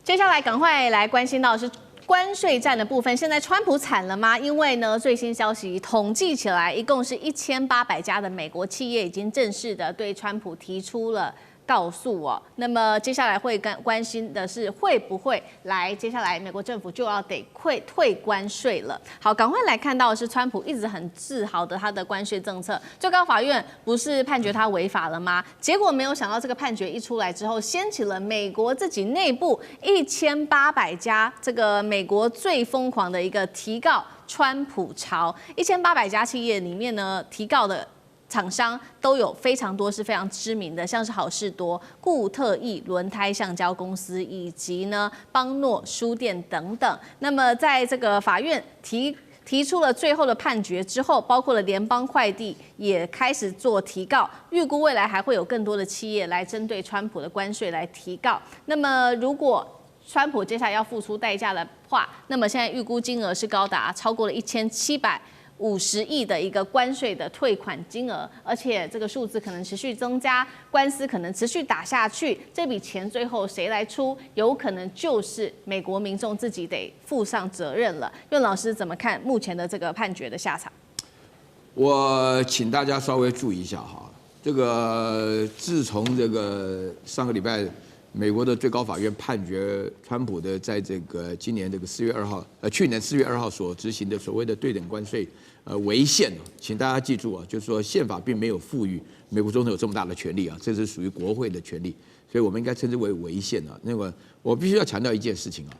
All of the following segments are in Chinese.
接下來趕快來關心到的是關稅戰的部分。現在川普慘了嗎？因為呢，最新消息統計起來，一共是1800家的美國企業已經正式的對川普提出了告訴哦。那麼接下來会關心的是，会不会接下来美國政府就要得退關稅了。好，趕快来看到的是，川普一直很自豪的他的關稅政策，最高法院不是判決他違法了嗎？結果沒有想到这個判決一出來之後，掀起了美國自己內部1800家這個美國最瘋狂的一個提告川普潮。1800家企業裡面呢，提告的廠商都有非常多是非常知名的，像是好事多、固特異輪胎橡胶公司，以及呢邦諾書店等等。那麼在這個法院提出了最後的判決之後，包括了聯邦快遞也開始做提告，預估未來還會有更多的企業來針對川普的關稅來提告。那麼如果川普接下來要付出代價的話，那麼現在預估金額是高達超過了1750億的一個關稅的退款金額，而且這個數字可能持續增加，官司可能持續打下去，這筆錢最後誰來出，有可能就是美國民眾自己得負上責任了。苑老師怎麼看目前的這個判決的下場？我請大家稍微注意一下哈，这個自從這個上個禮拜美國的最高法院判決川普的在這個今年這個4月2號，去年4月2號所執行的所謂的對等關稅違憲，請大家記住啊，就是說憲法並沒有賦予美國總統有這麼大的權利啊，這是屬於國會的權利，所以我們應該稱之為違憲啊。那個我必須要強調一件事情啊，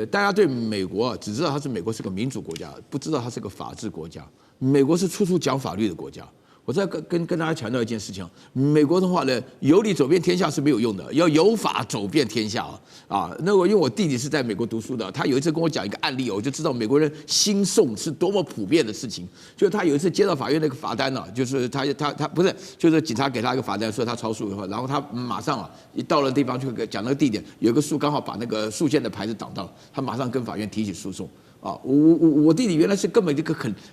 大家對美國啊只知道美國是個民主國家，不知道它是個法治國家。美國是處處講法律的國家。我再跟大家強調一件事情，美國的話呢，有理走遍天下是沒有用的，要有法走遍天下啊！那我因為我弟弟是在美國讀書的，他有一次跟我講一個案例，我就知道美國人興訟是多麼普遍的事情。就是他有一次接到法院那個罰單呢，就是他不是，就是警察給他一個罰單，說他超速的話，然後他馬上一到了地方就講那個地點有一個樹剛好把那個樹線的牌子擋到了，他馬上跟法院提起訴訟。啊，我弟弟原來是根本就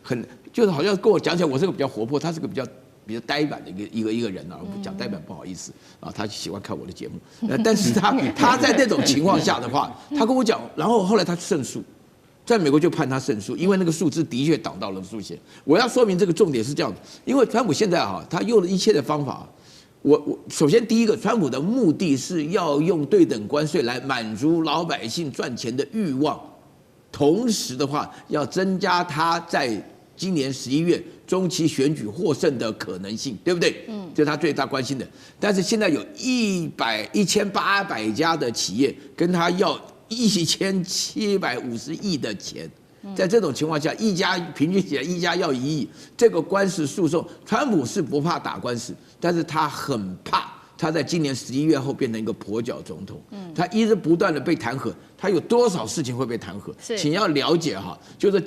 很就是好像跟我講起來，我是個比較活潑，他是個比較呆板的一個人啊，講呆板不好意思啊，他喜歡看我的節目，但是他在那種情況下的話，他跟我講，然後後來他勝訴，在美國就判他勝訴，因為那個樹枝的確擋到了樹線。我要說明這個重點是這樣的，因為川普現在哈，他用了一切的方法。我首先第一個，川普的目的是要用對等關稅來滿足老百姓賺錢的慾望。同時的話，要增加他在今年11月中期選舉獲勝的可能性，對不對？這是他最大關心的。但是現在有1800家的企業跟他要1750億的錢，在這種情況下，一家平均起來一家要1億，這個官司訴訟，川普是不怕打官司，但是他很怕。他在今年11月後變成一個跛腳總統，他一直不斷的被彈劾，他有多少事情會被彈劾？請要了解哈，就是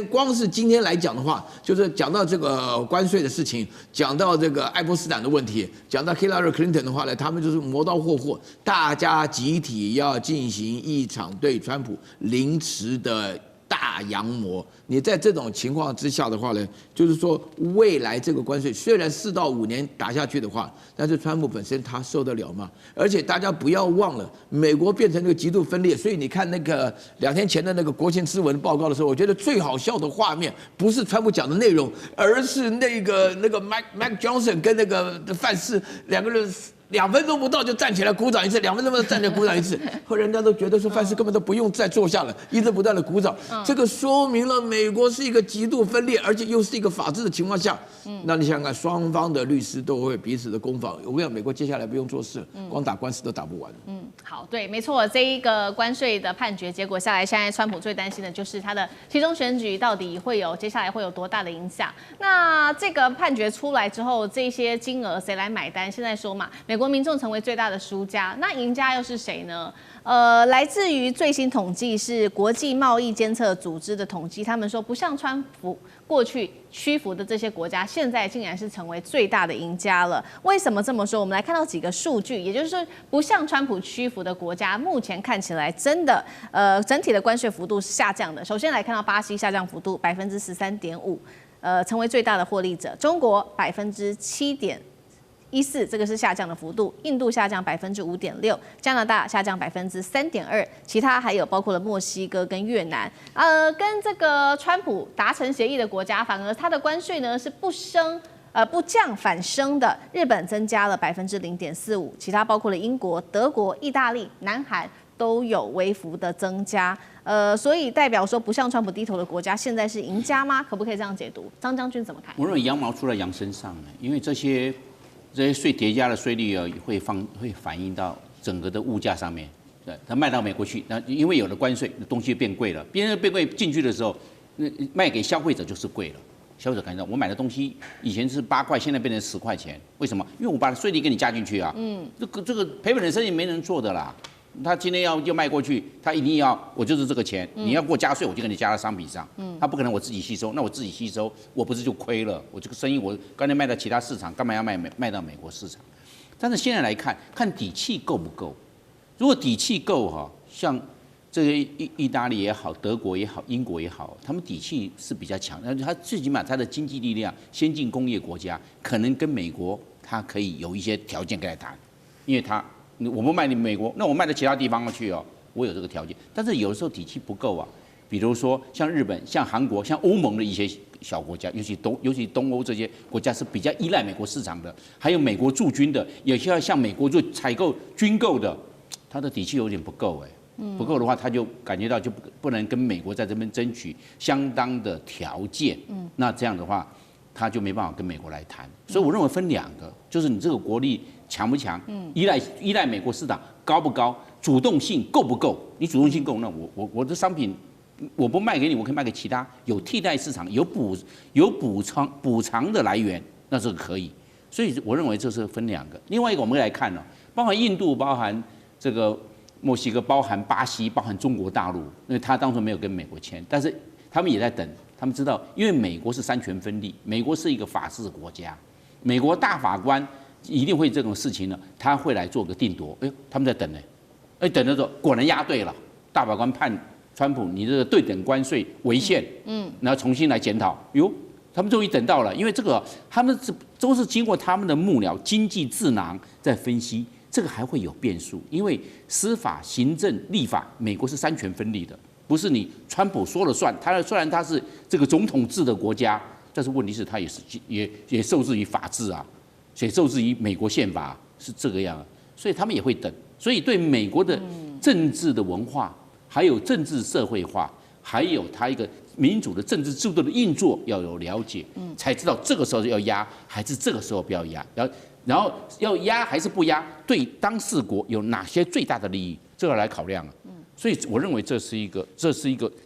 光是今天來講的話，就是講到這個關稅的事情，講到這個愛潑斯坦的問題，講到 Hillary Clinton 的話呢，他們就是磨刀霍霍，大家集體要進行一場對川普凌遲的大洋磨。你在這種情況之下的話呢，就是說未來這個關稅雖然4到5年打下去的話，但是川普本身他受得了嗎？而且大家不要忘了，美國變成那個極度分裂，所以你看那個2天前的那個國情咨文報告的時候，我覺得最好笑的畫面不是川普講的內容，而是那個 Mike Johnson 跟那個范士兩個人2分鐘不到就站起來鼓掌一次，2分鐘不到站起來鼓掌一次，後人家都覺得說范士根本都不用再坐下了，一直不斷的鼓掌。這個說明了美國是一個極度分裂，而且又是一個法治的情況下，那你想想看，雙方的律師都會彼此的攻防。我跟你講，美國接下來不用做事，光打官司都打不完。好，對，沒錯，這一個關稅的判決結果下來，現在川普最擔心的就是他的期中選舉到底接下來會有多大的影響。那這個判決出來之後，這些金額誰來買單？現在說嘛，美國民眾成為最大的輸家，那贏家又是誰呢？來自於最新統計是國際貿易監測組織的統計，他們說不像川普過去屈服的這些國家，現在竟然是成為最大的贏家了。為什麼這麼說？我們來看到幾個數據，也就是說，不向川普屈服的國家，目前看起來真的整體的關稅幅度是下降的。首先來看到巴西下降幅度13.5%，成為最大的獲利者。中國7.1%。1.14%，这個是下降的幅度。印度下降5.6%，加拿大下降3.2%，其他還有包括了墨西哥跟越南。跟這個川普達成協議的國家，反而它的關稅呢是不降反升的。日本增加了0.45%，其他包括了英國、德國、意大利、南韓都有微幅的增加。所以代表說不向川普低頭的國家现在是贏家嗎？可不可以這樣解讀？張將軍怎麼看？我認為羊毛出在羊身上，因為這些稅疊加的稅率會反映到整個的物價上面。對，它賣到美國去，那因為有了關稅，東西變貴了。別人變貴進去的時候，賣給消費者就是貴了。消費者感覺到我買的東西以前是8塊，現在變成10塊錢，為什麼？因為我把稅率給你加進去啊。這個賠本的生意沒人做的啦。他今天要賣過去，他一定要我就是這個錢，你要給我加稅，我就給你加到商品上。他不可能我自己吸收，那我自己吸收，我不是就虧了？我這個生意我剛才賣到其他市場，幹嘛要賣到美國市場？但是現在來看，看底氣夠不夠。如果底氣夠哈，像這個意大利也好，德國也好，英國也好，他們底氣是比較強。那他最起碼他的經濟力量，先進工業國家，可能跟美國他可以有一些條件跟他談，因為我不賣你美國，那我賣到其他地方去哦，我有這個條件。但是有的時候底氣不夠啊，比如說像日本、像韓國、像歐盟的一些小國家，尤其東歐這些國家是比較依賴美國市場的，還有美國駐軍的，也需要向美國做採購軍購的，他的底氣有點不夠哎。不夠的話，他就感覺到就不能跟美國在這邊爭取相當的條件。那這樣的話，他就沒辦法跟美國來談。所以我認為分兩個，就是你這個國力強不強，依賴美國市場高不高，主動性夠不夠。你主動性夠，那我的商品我不賣給你，我可以賣給其他有替代市場、有補償的來源，那這個可以。所以我認為這是分兩個。另外一個我們來看呢，包含印度、包含這個墨西哥、包含巴西、包含中國大陸，因為他當初沒有跟美國簽，但是他們也在等。他們知道，因為美國是三權分立，美國是一個法治國家，美國大法官一定會這種事情呢，他會來做個定奪。哎，他們在等呢，等的時候果然押對了，大法官判川普你這個對等關稅違憲，然後重新來檢討。喲，他們終於等到了，因為這個他們都是經過他們的幕僚、經濟智囊在分析。這個還會有變數，因為司法、行政、立法，美國是三權分立的，不是你川普說了算。雖然他是這個總統制的國家，但是問題是他也受制於法治啊，也受制於美國憲法，是這個樣，所以他們也會等。所以對美國的政治的文化，還有政治社會化，還有他一個民主的政治制度的運作要有了解，才知道這個時候要壓，還是這個時候不要壓。然後要壓還是不壓，對當事國有哪些最大的利益，這個來考量。所以我認為這是一個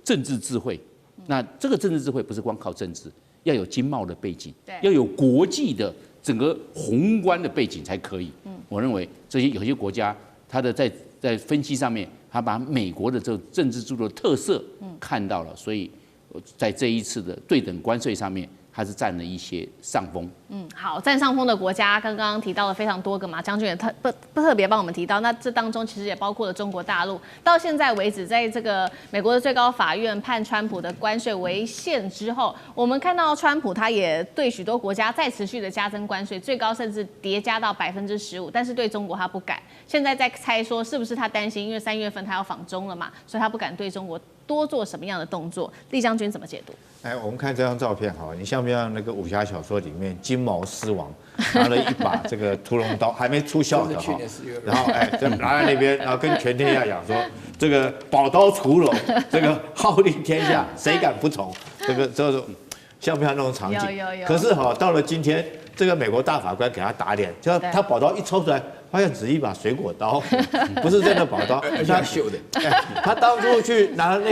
政治智慧。那這個政治智慧不是光靠政治，要有經貿的背景，要有國際的整個宏觀的背景才可以。我認為有些國家，它的在分析上面，他把美國的這個政治制度的特色看到了，所以在這一次的對等關稅上面，它是佔了一些上風。好，佔上風的國家剛剛提到了非常多個嘛，將軍也特別幫我們提到。那這當中其實也包括了中國大陸。到現在為止，在這個美國的最高法院判川普的關稅違憲之後，我們看到川普他也對許多國家再持續的加徵關稅，最高甚至疊加到15%，但是對中國他不敢。現在在猜說是不是他擔心，因為3月份他要訪中了嘛，所以他不敢對中國多做什麼樣的動作？厲將軍怎麼解讀？我們看這張照片，好，你像不像那個武俠小說裡面金毛獅王拿了一把這個屠龍刀，還沒出鞘的哈，然後就拿在那邊，然後跟全天下講說，這個寶刀屠龍，這個號令天下，誰敢不從？這個像不像那種場景？有。可是哈，到了今天，這個美國大法官給他打臉，就他寶刀一抽出來，發現只是一把水果刀，不是真的寶刀，他秀的。他當初去拿了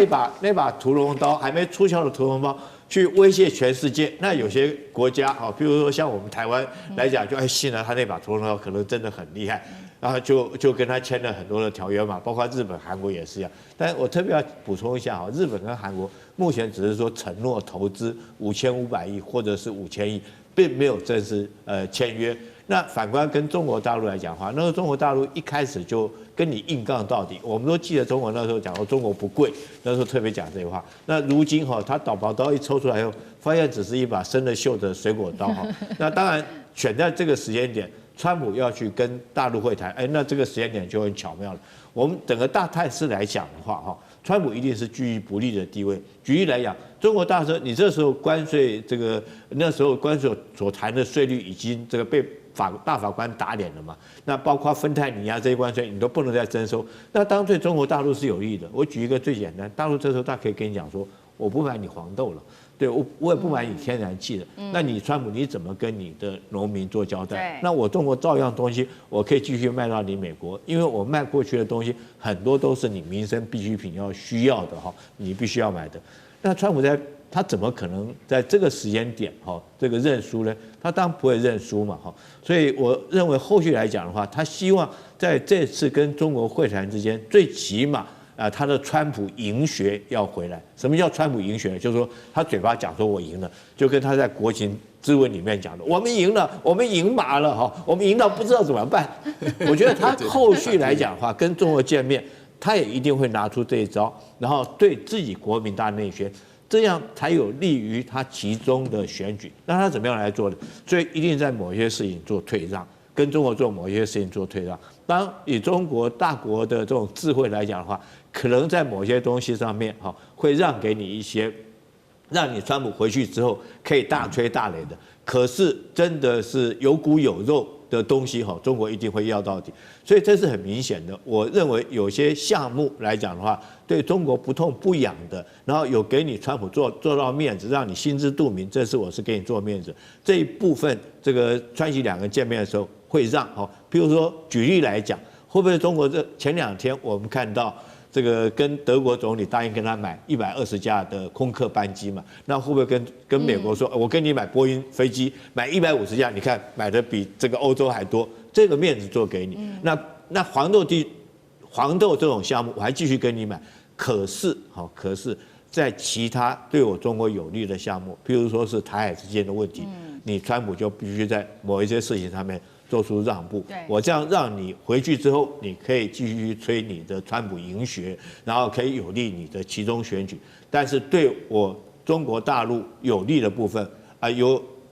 那把屠龍刀，還没出鞘的屠龍刀，去威脅全世界。那有些國家啊，比如說像我們台灣來講，就信了他那把屠龍刀可能真的很厲害，然後就跟他簽了很多的條約嘛，包括日本、韓國也是一樣。但我特別要補充一下哈，日本跟韓國目前只是說承諾投資5500億或者是5000億，並沒有正式簽約。那反觀跟中國大陸來講的話，那個中國大陸一開始就跟你硬槓到底。我們都記得中國那時候講說中國不貴，那時候特別講這句話。那如今哈，他寶刀一抽出來以後，發現只是一把生了鏽的水果刀哈。那當然選在這個時間點，川普要去跟大陸會談，那這個時間點就很巧妙了。我們整個大態勢來講的話，川普一定是居於不利的地位。舉例來講，中國大車，你這時候關稅那時候關稅所談的稅率已經這個被大法官打臉了嘛？那包括芬太尼啊這些關稅，你都不能再徵收。那當然對中國大陸是有利的。我舉一個最簡單，大陸這時候他可以跟你講說，我不買你黃豆了。對，我也不買你天然氣了，那你川普你怎麼跟你的農民做交代？那我中國照樣東西我可以繼續賣到你美國，因為我賣過去的東西很多都是你民生必需品需要的你必須要買的。那川普他怎麼可能在這個時間點這個認輸呢？他當然不會認輸嘛所以我認為後續來講的話，他希望在這次跟中國會談之間，最起碼。他的川普贏學要回來。什麼叫川普贏學呢？就是說他嘴巴講說我贏了，就跟他在國情咨文裡面講的，我們贏了，我們贏麻了我們贏到不知道怎麼辦。我覺得他後續來講的話，跟中國見面，他也一定會拿出這一招，然後對自己國民大內宣，這樣才有利於他其中的選舉。那他怎麼樣來做的？所以一定在某些事情做退讓，跟中國做某些事情做退讓。當然，以中国大國的這種智慧來講的話，可能在某些東西上面會讓給你一些，讓你川普回去之後可以大吹大擂的。可是真的是有骨有肉的東西中國一定會要到底。所以這是很明顯的。我認為有些項目來講的話，對中國不痛不癢的，然後有給你川普做到面子，讓你心知肚明，這次我是給你做面子。這一部分，這個川習兩個人見面的時候會讓譬如說舉例來講，會不會中國前2天我們看到這個跟德國總理答應跟他買120架的空客班機嘛？那會不會跟美國說，我跟你買波音飛機，買150架，你看買的比這個歐洲還多，這個面子做給你。那黃豆這種項目我還繼續跟你買，可是在其他對我中國有利的項目，譬如說是台海之間的問題，你川普就必須在某一些事情上面做出讓步。我這樣讓你回去之後，你可以繼續吹你的川普贏學，然後可以有利你的其中選舉。但是對我中國大陸有利的部分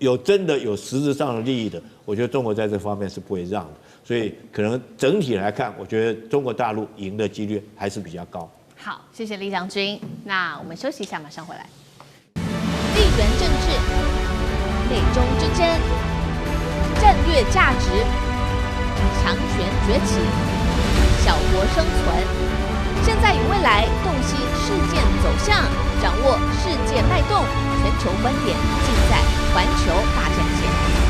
有真的有實質上的利益的，我覺得中國在這方面是不會讓的。所以可能整體來看，我覺得中國大陸贏的幾率還是比較高。好，謝謝李將軍。那我們休息一下，馬上回来。地緣政治、美中之爭、戰略價值、強權崛起、小國生存，現在與未來洞悉事件走向，掌握世界脈動，全球觀點盡在環球大戰線。